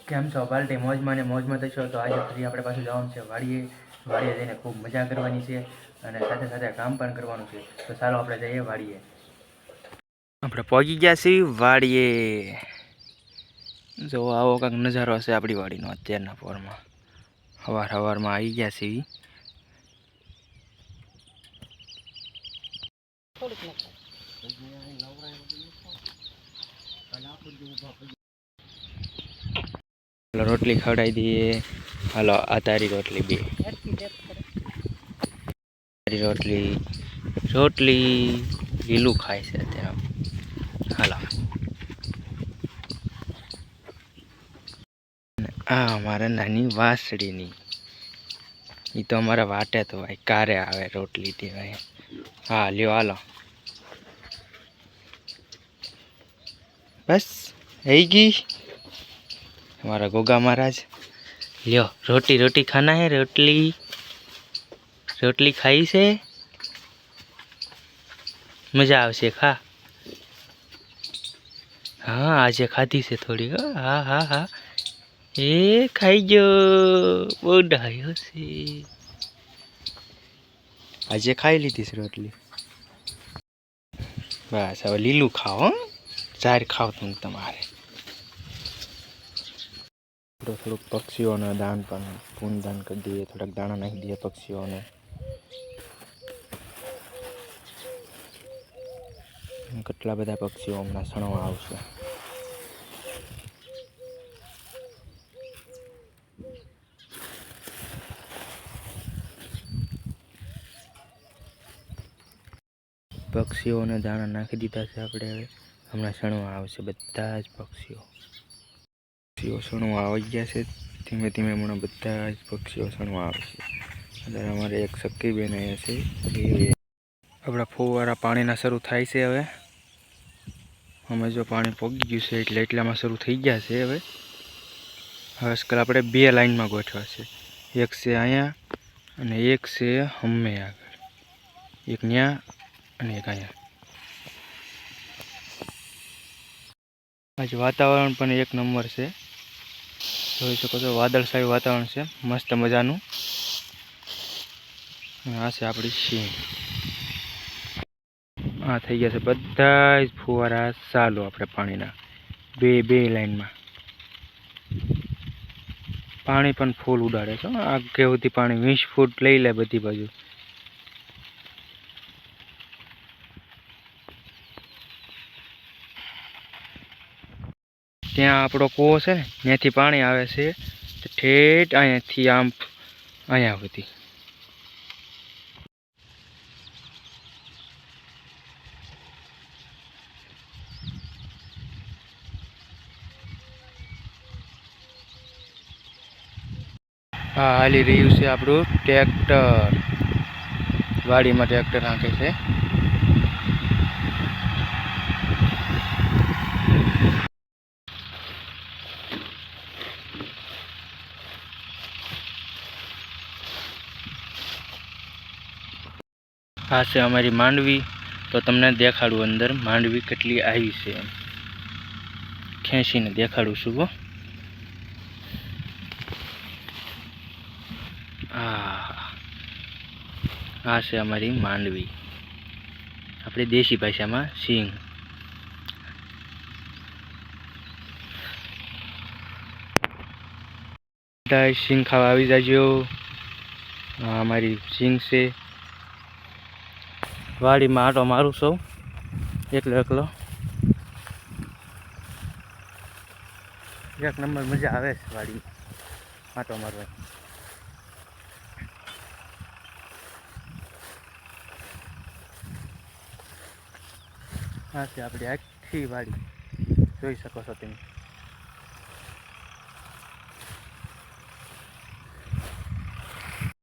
કેમ છો પાર્ટી? મોજમાં ને મોજમાં થશો તો આજે ફરી આપણે પાછું જવાનું છે વાડીએ. વાડીએ જઈને ખૂબ મજા કરવાની છે અને સાથે સાથે કામ પણ કરવાનું છે. તો ચાલો આપણે જઈએ વાડીએ. આપણે પહોંચી ગયા છીએ વાડીએ. જો આવો કાંઈક નજારો હશે આપણી વાડીનો અત્યારના પોરમાં. સવારમાં આવી ગયા છીએ. રોટલી ખવડાવી દઈએ. હાલો આ તારી રોટલી બે રોટલી લીલું ખાય છે અત્યારે. હાલો આ અમારા નાની વાસળીની એ તો અમારા વાટે તો ભાઈ કારે આવે રોટલી દેવાય. હા લ્યો હાલો બસ થઈ ગઈ हमारा गोगा महाराज. लियो रोटी रोटी खाना है. रोटली रोटली खाई से मजा आवशे. खा. हाँ आज खाधी से थोड़ी. हाँ हाँ हाँ ए खाई जो बहुत डायो से. आज खाई ली थी रोटली. बस अब लीलू खाओ. चार खाओ तुम तुम्हारे. થોડુંક પક્ષીઓને દાન પણ પૂનદાન કરી દઈએ. થોડાક દાણા નાખી દઈએ પક્ષીઓને. કેટલા બધા પક્ષીઓ હમણાં સણવા આવશે. પક્ષીઓને દાણા નાખી દીધા છે આપણે. હવે હમણાં સણવા આવશે બધા જ પક્ષીઓ. પક્ષીઓ સણવા આવી ગયા છે. ધીમે ધીમે હમણાં બધા જ પક્ષીઓ સણવા આવશે. અત્યારે અમારે એક સક્કી બેન આવ્યા છે. એ આપણા ફુવારા પાણીના શરૂ થાય છે. હવે અમે જો પાણી પોગી ગયું છે એટલે એટલામાં શરૂ થઈ ગયા છે. હવે આજકાલ આપણે બે લાઈનમાં ગોઠવા છે. એક છે અહીંયા અને એક છે હમે આગળ. એક ત્યાં અને એક અહીંયા. આજે વાતાવરણ પણ એક નંબર છે. જોઈ શકો છો વાદળછાયું વાતાવરણ છે મસ્ત મજાનું. આ છે આપણી સિંહ. આ થઈ ગયા છે બધા જ ફુવારા ચાલુ આપણે પાણીના બે લાઈનમાં. પાણી પણ ફૂલ ઉડાડે છે. આગે સુધી પાણી 20 ફૂટ લઈ લે બધી બાજુ. ત્યાં આપણો કૂવો છે ને ત્યાંથી પાણી આવે છે ઠેઠ અહીંયાથી આમ અહીંયા સુધી. હા હાલી રહ્યું છે આપણું ટ્રેક્ટર. વાડીમાં ટ્રેક્ટર નાખે છે. આ છે અમારી માંડવી. તો તમને દેખાડું અંદર માંડવી કેટલી આવી છે. ખેંચીને દેખાડું છું. આ છે અમારી માંડવી. આપણી દેશી ભાષામાં સિંગ. બધા સિંગ ખાવા આવી જાજો. અમારી સિંગ છે. વાડીમાં આટો મારું છું એકલો. એક નંબર મજા આવે છે વાડી આટો મારવા. આ છે આપણી આખી વાડી જોઈ શકો છો તમે.